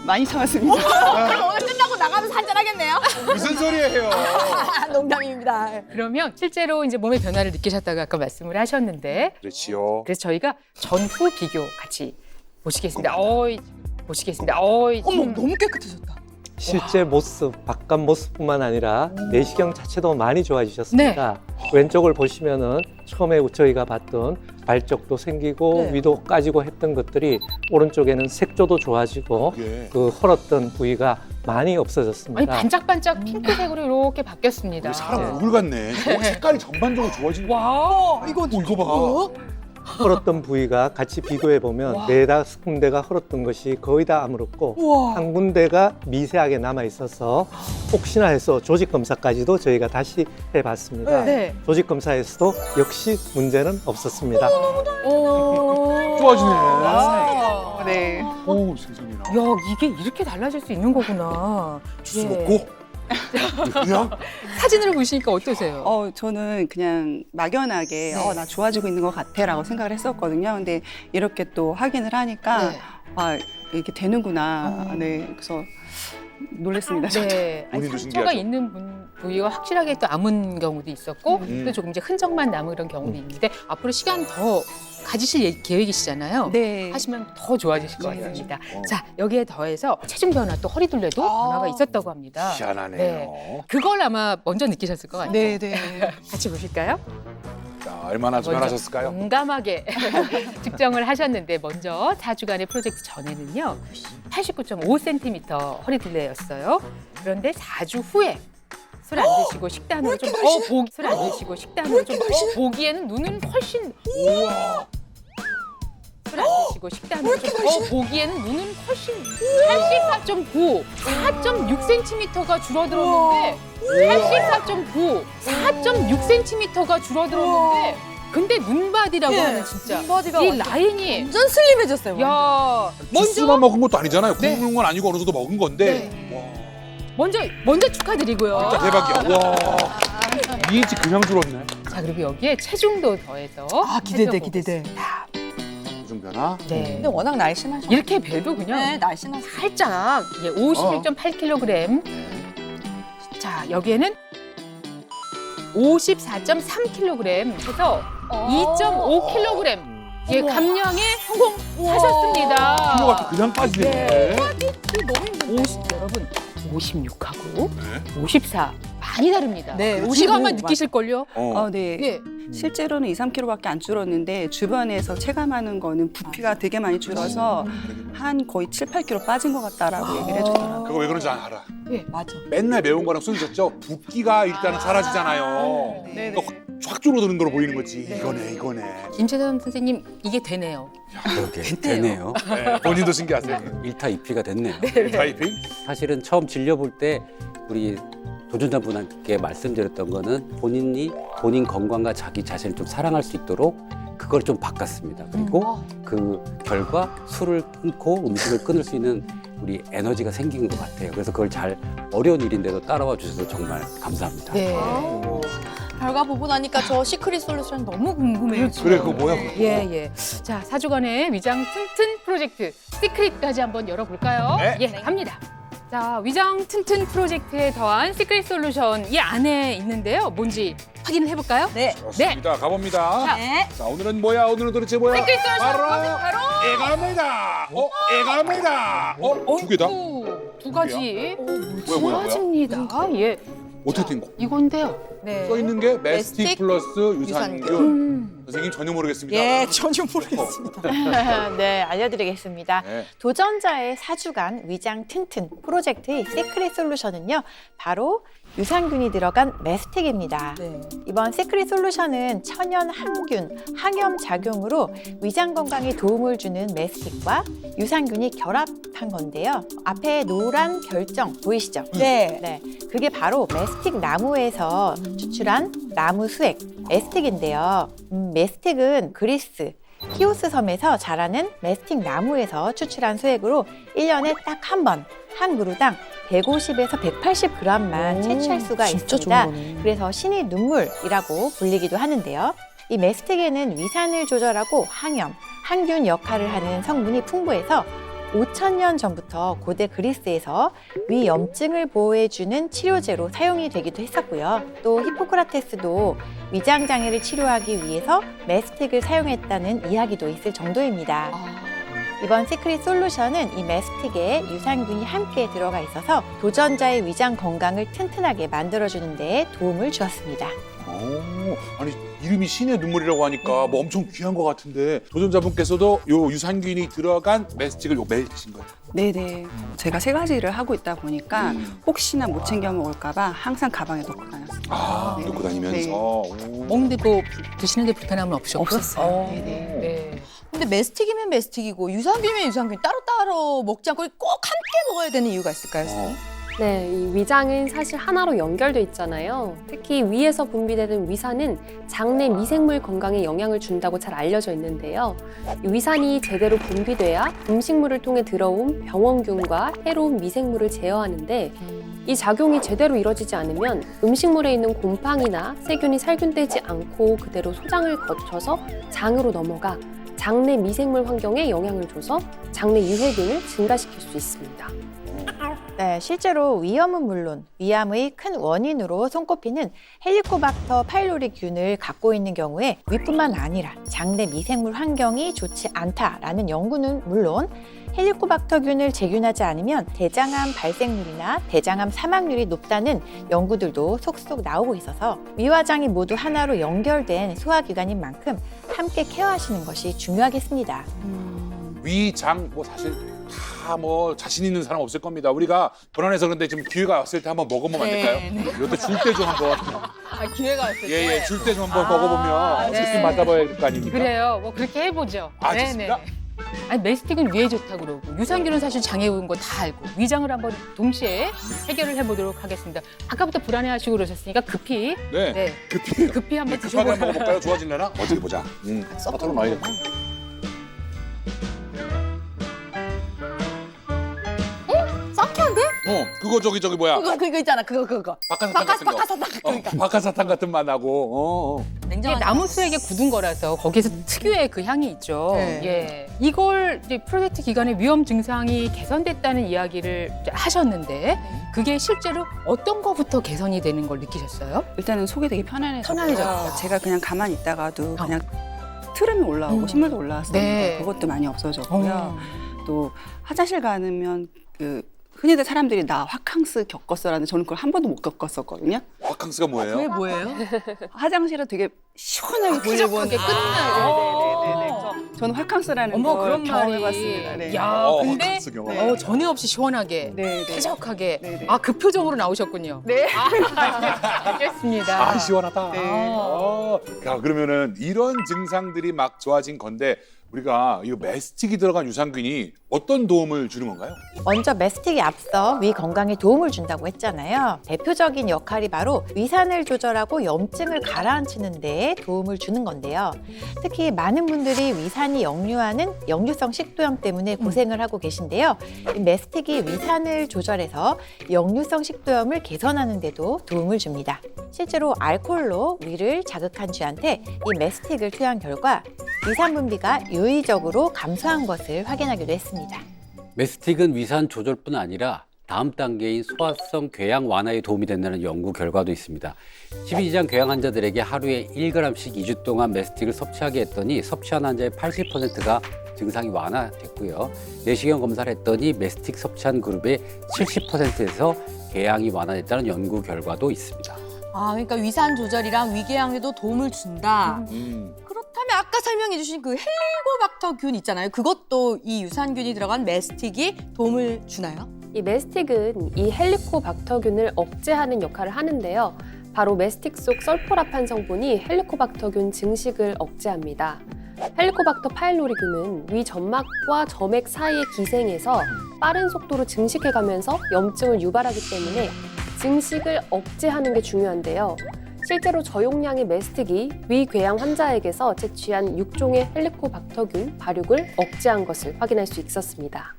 많이 참았습니다. 그럼 오늘 끝나고 나가면서 한잔 하겠네요. 무슨 소리예요? 농담입니다. 그러면 실제로 이제 몸의 변화를 느끼셨다고 아까 말씀을 하셨는데 그렇지요. 그래서 저희가 전후 비교 같이 보시겠습니다. 보시겠습니다. 어머, 너무 깨끗해졌다. 실제 모습, 바깥 모습뿐만 아니라 내시경 자체도 많이 좋아지셨습니다. 왼쪽을 보시면은 처음에 저희가 봤던 발적도 생기고 네. 위도 까지고 했던 것들이 오른쪽에는 색조도 좋아지고 예. 그 헐었던 부위가 많이 아니 없어졌습니다. 반짝반짝 핑크색으로 이렇게 바뀌었습니다. 우리 사람 얼굴 같네. 색깔이 전반적으로 좋아진 거. 와, 이거 봐. 헐었던 부위가 같이 비교해 보면 네다섯 군데가 헐었던 것이 거의 다 아물었고 한 군데가 미세하게 남아 있어서 혹시나 해서 조직 검사까지도 저희가 다시 해봤습니다. 네. 조직 검사에서도 역시 문제는 없었습니다. 좋아지네. 네. 오, 세상에나. 야, 이게 이렇게 달라질 수 있는 거구나. 주스 예. 먹고 그냥? 사진으로 보시니까 어떠세요? 저는 그냥 막연하게 나 좋아지고 있는 것 같아라고 생각을 했었거든요. 근데 이렇게 또 확인을 하니까 이렇게 되는구나. 네, 그래서 놀랐습니다. 네. 아니, 본인도 상처가 신기하죠? 있는 부위가 확실하게 또 아문 경우도 있었고 또 조금 이제 흔적만 남은 그런 경우도 있는데 앞으로 시간 더 가지실 계획이시잖아요. 네. 하시면 더 좋아지실 것 같습니다. 자, 여기에 더해서 체중 변화 또 허리둘레도 변화가 있었다고 합니다. 희한하네요. 그걸 아마 먼저 느끼셨을 것 같아요. 네, 네. 같이 보실까요? 자, 얼마나 변하셨을까요? 용감하게 측정을 하셨는데 먼저 4주간의 프로젝트 전에는요 89.5cm 허리둘레였어요. 그런데 4주 후에 술 안 드시고 식단으로 좀 술 안 드시고 식단으로 좀 보기에는 눈은 훨씬 술 안 드시고 식단으로 좀 보기에는 눈은 훨씬 84.9 4.6cm가 줄어들었는데 84.9 4.6cm가 줄어들었는데 근데 눈바디라고 하는 진짜 눈바디가 이 라인이 완전 슬림해졌어요. 야 주스만 먹은 것도 아니잖아요. 굶는 건 아니고 어느 정도 먹은 건데. 먼저 축하드리고요. 진짜 대박이야. 와. 이인치 그냥 줄었네. 자 그리고 여기에 체중도 더해서 기대돼. 체중 변화? 네. 근데 워낙 날씬하셔. 이렇게 배도 그냥 날씬하셔. 살짝 51.8kg. 자 여기에는 54.3kg 해서 2.5kg 감량에 성공하셨습니다. 키로가 그냥 빠지네. 여러분 56하고 54 많이 다릅니다. 네, 우리가 아마 55. 느끼실걸요? 네. 네. 실제로는 2, 3kg밖에 안 줄었는데 주변에서 체감하는 거는 부피가 되게 많이 줄어서 한 거의 7, 8kg 빠진 것 같다라고 얘기를 해주더라고요. 그거 왜 그런지 알아. 네. 맞아. 맨날 매운 거랑 술 드셨죠? 붓기가 일단은 사라지잖아요. 네. 그러니까 쫙 줄어드는 거로 보이는 거지. 이거네. 김채선 선생님 이게 되네요. 그렇게 되네요. 네, 본인도 신기하세요. 1타 2피가 됐네요. 타이핑? 사실은 처음 진료볼 때 우리 도전자분께 말씀드렸던 거는 본인 건강과 자기 자신을 좀 사랑할 수 있도록 그걸 좀 바꿨습니다. 그리고 그 결과 술을 끊고 음식을 끊을 수 있는 우리 에너지가 생긴 것 같아요. 그래서 그걸 잘 어려운 일인데도 따라와 주셔서 정말 감사합니다. 네. 결과 보고 나니까 저 시크릿 솔루션 너무 궁금해요. 그래, 그거 뭐야? 예. 자, 4주간의 위장 튼튼 프로젝트 시크릿까지 한번 열어볼까요? 네. 예, 갑니다. 자, 위장 튼튼 프로젝트에 더한 시크릿 솔루션 이 안에 있는데요. 뭔지 확인을 해볼까요? 네. 좋습니다. 가봅니다. 네. 자, 오늘은 뭐야? 오늘은 도대체 뭐야? 시크릿 솔루션 바로 에가메다. 에가메다. 두 개다? 두 가지. 뭐야? 좋아집니다. 예. 어떻게 된 거? 이건데요. 네. 써 있는 게 메스틱 메스틱 플러스 유산균. 선생님 전혀 모르겠습니다. 전혀 모르겠습니다. 네, 알려드리겠습니다. 네. 도전자의 4주간 위장 튼튼 프로젝트의 시크릿 솔루션은요, 바로 유산균이 들어간 메스틱입니다. 네. 이번 시크릿 솔루션은 천연 항균, 항염 작용으로 위장 건강에 도움을 주는 메스틱과 유산균이 결합한 건데요. 앞에 노란 결정 보이시죠? 네. 그게 바로 메스틱 나무에서 추출한 나무 수액, 메스틱인데요. 메스틱은 그리스, 키오스 섬에서 자라는 메스틱 나무에서 추출한 수액으로 1년에 딱 한 번, 한 그루당 150에서 180g만 채취할 수가 진짜 있습니다. 좋은 거네. 그래서 신의 눈물이라고 불리기도 하는데요. 이 메스틱에는 위산을 조절하고 항염, 항균 역할을 하는 성분이 풍부해서 5,000년 전부터 고대 그리스에서 위염증을 보호해주는 치료제로 사용이 되기도 했었고요. 또 히포크라테스도 위장 장애를 치료하기 위해서 메스틱을 사용했다는 이야기도 있을 정도입니다. 이번 시크릿 솔루션은 이 메스틱에 유산균이 함께 들어가 있어서 도전자의 위장 건강을 튼튼하게 만들어주는 데 도움을 주었습니다. 아니 이름이 신의 눈물이라고 하니까 뭐 엄청 귀한 것 같은데 도전자분께서도 요 유산균이 들어간 메스틱을 요 매신 거예요. 네네. 제가 3가지를 하고 있다 보니까 혹시나 못 챙겨 먹을까 봐 항상 가방에 넣고 다녔습니다. 네. 넣고 다니면서. 네. 오. 먹는데 뭐 드시는데 불편함은 없었고? 없었어요. 네. 근데 메스틱이면 메스틱이고 유산균이면 유산균 따로따로 먹지 않고 꼭 함께 먹어야 되는 이유가 있을까요, 선생님? 네, 이 위장은 사실 하나로 연결돼 있잖아요. 특히 위에서 분비되는 위산은 장내 미생물 건강에 영향을 준다고 잘 알려져 있는데요. 이 위산이 제대로 분비돼야 음식물을 통해 들어온 병원균과 해로운 미생물을 제어하는데 이 작용이 제대로 이뤄지지 않으면 음식물에 있는 곰팡이나 세균이 살균되지 않고 그대로 소장을 거쳐서 장으로 넘어가 장내 미생물 환경에 영향을 줘서 장내 유해균을 증가시킬 수 있습니다. 네, 실제로 위염은 물론 위암의 큰 원인으로 손꼽히는 헬리코박터 파일로리균을 갖고 있는 경우에 위뿐만 아니라 장내 미생물 환경이 좋지 않다라는 연구는 물론 헬리코박터균을 제균하지 않으면 대장암 발생률이나 대장암 사망률이 높다는 연구들도 속속 나오고 있어서 위와 장이 모두 하나로 연결된 소화기관인 만큼 함께 케어하시는 것이 중요하겠습니다. 위, 장, 뭐 사실 다 뭐 자신 있는 사람 없을 겁니다. 우리가 불안해서 그런데 지금 기회가 왔을 때 한번 먹어보면 안 될까요? 이것도 줄 때 좀 한번. 기회가 왔을 때. 예, 줄 때 좀 한번 먹어보면 직접 맞아봐야 될 거 아닙니까? 그래요. 뭐 그렇게 해보죠. 아, 좋습니다. 아니, 메스틱은 위에 좋다고 그러고 유산균은 사실 장에 좋은 거 다 알고 위장을 한번 동시에 해결을 해보도록 하겠습니다. 아까부터 불안해하시고 그러셨으니까 급히 급히 한번 급하게 한번 드셔보세요. 먹어볼까요? 좋아질려나? 어떻게 보자. 섞어서 넣어야겠다. 썩한데? 그거 저기 뭐야? 그거 있잖아. 그거. 박하사탕 같은 거. 그러니까. 박하사탕 같은 맛 나고. 이게 나무수에게 굳은 거라서 거기서 특유의 그 향이 있죠. 네. 예. 이걸 이제 프로젝트 기간에 위험 증상이 개선됐다는 이야기를 이제 하셨는데 그게 실제로 어떤 거부터 개선이 되는 걸 느끼셨어요? 일단은 속이 되게 편안해졌고요. 편안해졌다. 제가 그냥 가만히 있다가도 그냥 트름이 올라오고 신물도 올라왔었는데 네. 그것도 많이 없어졌고요. 또 화장실 가면 흔히들 사람들이 나 화캉스 겪었어라는데 저는 그걸 한 번도 못 겪었었거든요. 화캉스가 뭐예요? 그게 뭐예요? 화장실은 되게 시원하게 쾌적하게 끝나요. 그래서 저는 화캉스라는 어머, 걸 그런 말이. 경험해봤습니다. 네. 야, 근데 화캉스 경험. 전에 없이 시원하게, 네, 네. 쾌적하게. 네, 네. 아, 그 표정으로 나오셨군요. 네. 알겠습니다. 아, 시원하다. 네. 야, 그러면은 이런 증상들이 막 좋아진 건데 우리가 이 메스틱이 들어간 유산균이 어떤 도움을 주는 건가요? 먼저 메스틱이 앞서 위 건강에 도움을 준다고 했잖아요. 대표적인 역할이 바로 위산을 조절하고 염증을 가라앉히는 데 도움을 주는 건데요. 특히 많은 분들이 위산이 역류하는 역류성 식도염 때문에 고생을 하고 계신데요. 이 메스틱이 위산을 조절해서 역류성 식도염을 개선하는 데도 도움을 줍니다. 실제로 알코올로 위를 자극한 쥐한테 이 메스틱을 투여한 결과 위산 분비가 유의적으로 감소한 것을 확인하기도 했습니다. 메스틱은 위산 조절뿐 아니라 다음 단계인 소화성 궤양 완화에 도움이 된다는 연구 결과도 있습니다. 12지장 궤양 환자들에게 하루에 1g씩 2주 동안 메스틱을 섭취하게 했더니 섭취한 환자의 80%가 증상이 완화됐고요. 내시경 검사를 했더니 메스틱 섭취한 그룹의 70%에서 궤양이 완화됐다는 연구 결과도 있습니다. 아, 그러니까 위산 조절이랑 위궤양에도 도움을 준다. 그렇다면 아까 설명해 주신 그 헬리코박터균 있잖아요. 그것도 이 유산균이 들어간 메스틱이 도움을 주나요? 이 메스틱은 이 헬리코박터균을 억제하는 역할을 하는데요. 바로 메스틱 속 설포라판 성분이 헬리코박터균 증식을 억제합니다. 헬리코박터 파일로리균은 위 점막과 점액 사이의 기생에서 빠른 속도로 증식해가면서 염증을 유발하기 때문에 증식을 억제하는 게 중요한데요. 실제로 저용량의 메스틱이 위궤양 환자에게서 채취한 6종의 헬리코박터균 발육을 억제한 것을 확인할 수 있었습니다.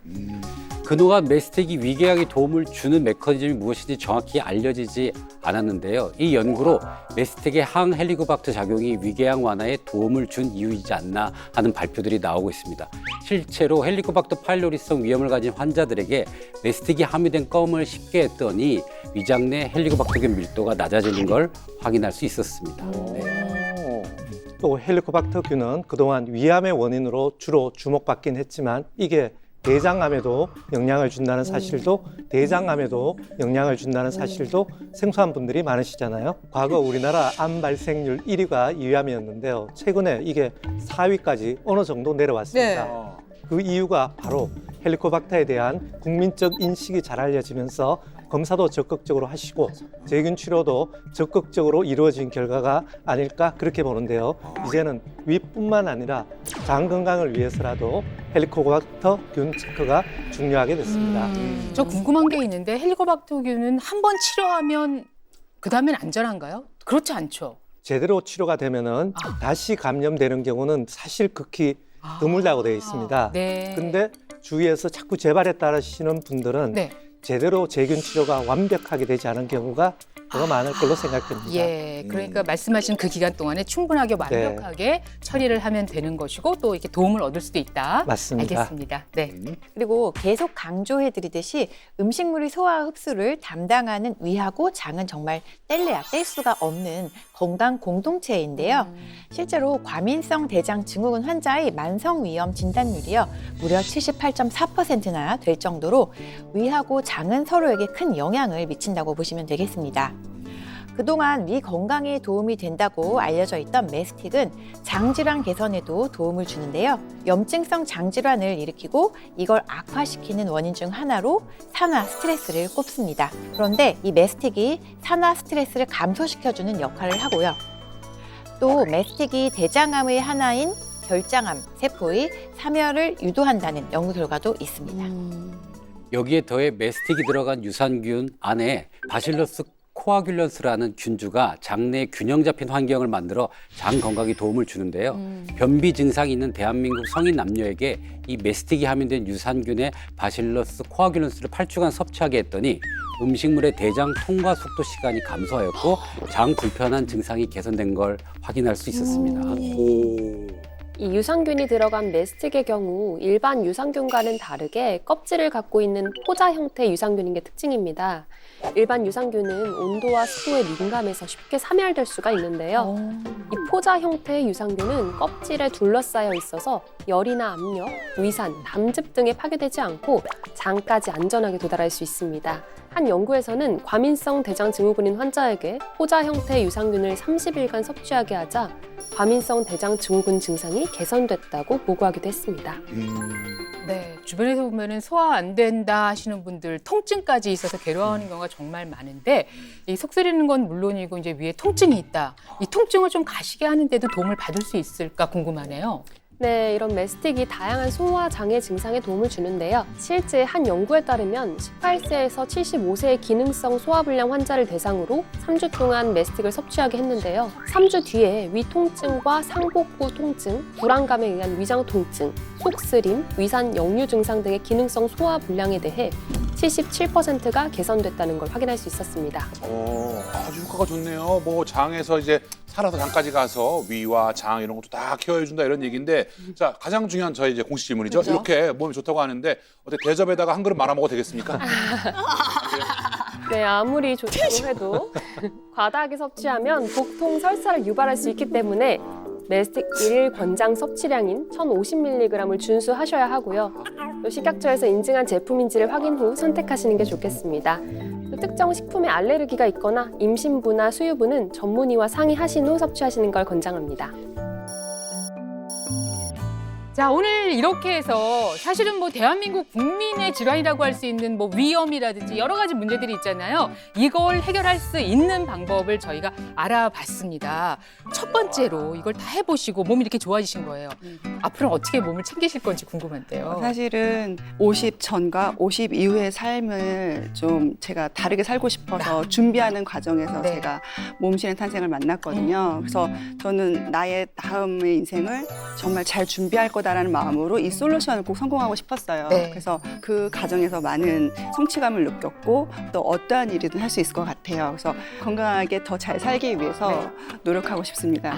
그동안 메스틱이 위궤양에 도움을 주는 메커니즘이 무엇인지 정확히 알려지지 않았는데요. 이 연구로 메스틱의 항헬리코박터 작용이 위궤양 완화에 도움을 준 이유이지 않나 하는 발표들이 나오고 있습니다. 실제로 헬리코박터 파일로리성 위염을 가진 환자들에게 메스틱이 함유된 껌을 씹게 했더니 위장 내 헬리코박터균 밀도가 낮아지는 걸 확인할 수 있었습니다. 네. 또 헬리코박터균은 그동안 위암의 원인으로 주로 주목받긴 했지만 이게 대장암에도 영향을 준다는 사실도 대장암에도 영향을 준다는 사실도 생소한 분들이 많으시잖아요. 과거 우리나라 암 발생률 1위가 위암이었는데요. 최근에 이게 4위까지 어느 정도 내려왔습니다. 그 이유가 바로 헬리코박터에 대한 국민적 인식이 잘 알려지면서 검사도 적극적으로 하시고 제균 치료도 적극적으로 이루어진 결과가 아닐까 그렇게 보는데요. 이제는 위뿐만 아니라 장 건강을 위해서라도 헬리코박터균 체크가 중요하게 됐습니다. 저 궁금한 게 있는데 헬리코박터균은 한 번 치료하면 그 다음엔 안전한가요? 그렇지 않죠. 제대로 치료가 되면은 다시 감염되는 경우는 사실 극히 드물다고 되어 있습니다. 네. 근데 주위에서 자꾸 재발에 따르시는 분들은 제대로 제균 치료가 완벽하게 되지 않은 경우가 더 많을 걸로 생각됩니다. 예, 그러니까 말씀하신 그 기간 동안에 충분하게 완벽하게 처리를 하면 되는 것이고 또 이렇게 도움을 얻을 수도 있다. 맞습니다. 알겠습니다. 네. 그리고 계속 강조해드리듯이 음식물의 소화 흡수를 담당하는 위하고 장은 정말 뗄래야 뗄 수가 없는 건강 공동체인데요. 실제로 과민성 대장 증후군 환자의 만성 위염 진단율이요 무려 78.4%나 될 정도로 위하고 장은 서로에게 큰 영향을 미친다고 보시면 되겠습니다. 그동안 위 건강에 도움이 된다고 알려져 있던 메스틱은 장질환 개선에도 도움을 주는데요. 염증성 장질환을 일으키고 이걸 악화시키는 원인 중 하나로 산화 스트레스를 꼽습니다. 그런데 이 메스틱이 산화 스트레스를 감소시켜주는 역할을 하고요. 또 메스틱이 대장암의 하나인 결장암 세포의 사멸을 유도한다는 연구 결과도 있습니다. 여기에 더해 메스틱이 들어간 유산균 안에 바실러스 코아귤런스라는 균주가 장내 균형 잡힌 환경을 만들어 장 건강에 도움을 주는데요. 변비 증상이 있는 대한민국 성인 남녀에게 이 메스틱이 함유된 유산균의 바실러스 코아귤런스를 8주간 섭취하게 했더니 음식물의 대장 통과 속도 시간이 감소하였고 장 불편한 증상이 개선된 걸 확인할 수 있었습니다. 이 유산균이 들어간 메스틱의 경우 일반 유산균과는 다르게 껍질을 갖고 있는 포자 형태 유산균인 게 특징입니다. 일반 유산균은 온도와 습도에 민감해서 쉽게 사멸될 수가 있는데요. 이 포자 형태의 유산균은 껍질에 둘러싸여 있어서 열이나 압력, 위산, 담즙 등에 파괴되지 않고 장까지 안전하게 도달할 수 있습니다. 한 연구에서는 과민성 대장 증후군인 환자에게 포자 형태의 유산균을 30일간 섭취하게 하자 과민성 대장 증후군 증상이 개선됐다고 보고하기도 했습니다. 네, 주변에서 보면은 소화 안 된다 하시는 분들 통증까지 있어서 괴로워하는 경우가 정말 많은데 이 속 쓰리는 건 물론이고 이제 위에 통증이 있다. 이 통증을 좀 가시게 하는데도 도움을 받을 수 있을까 궁금하네요. 네, 이런 메스틱이 다양한 소화 장애 증상에 도움을 주는데요. 실제 한 연구에 따르면 18세에서 75세의 기능성 소화불량 환자를 대상으로 3주 동안 메스틱을 섭취하게 했는데요. 3주 뒤에 위 통증과 상복부 통증, 불안감에 의한 위장 통증, 속쓰림, 위산 역류 증상 등의 기능성 소화불량에 대해 77%가 개선됐다는 걸 확인할 수 있었습니다. 아주 효과가 좋네요. 뭐 장에서 이제 살아서 장까지 가서 위와 장 이런 것도 다 케어해준다 이런 얘기인데 자 가장 중요한 저희 이제 공식 질문이죠. 그렇죠? 이렇게 몸이 좋다고 하는데 어떻게 대접에다가 한 그릇 말아 먹어도 되겠습니까? 네, 아무리 좋다고 해도 과다하게 섭취하면 복통, 설사를 유발할 수 있기 때문에 메스틱 1일 권장 섭취량인 1050mg을 준수하셔야 하고요. 또 식약처에서 인증한 제품인지를 확인 후 선택하시는 게 좋겠습니다. 또 특정 식품에 알레르기가 있거나 임신부나 수유부는 전문의와 상의하신 후 섭취하시는 걸 권장합니다. 자, 오늘 이렇게 해서 사실은 뭐 대한민국 국민의 질환이라고 할 수 있는 뭐 위염이라든지 여러 가지 문제들이 있잖아요. 이걸 해결할 수 있는 방법을 저희가 알아봤습니다. 첫 번째로 이걸 다 해보시고 몸이 이렇게 좋아지신 거예요. 앞으로 어떻게 몸을 챙기실 건지 궁금한데요. 사실은 50 전과 50 이후의 삶을 좀 제가 다르게 살고 싶어서 준비하는 과정에서 네. 제가 몸신의 탄생을 만났거든요. 그래서 저는 나의 다음의 인생을 정말 잘 준비할 거다라는 마음으로 이 솔루션을 꼭 성공하고 싶었어요. 네. 그래서 그 과정에서 많은 성취감을 느꼈고 또 어떠한 일이든 할 수 있을 것 같아요. 그래서 건강하게 더 잘 살기 위해서 노력하고 싶습니다.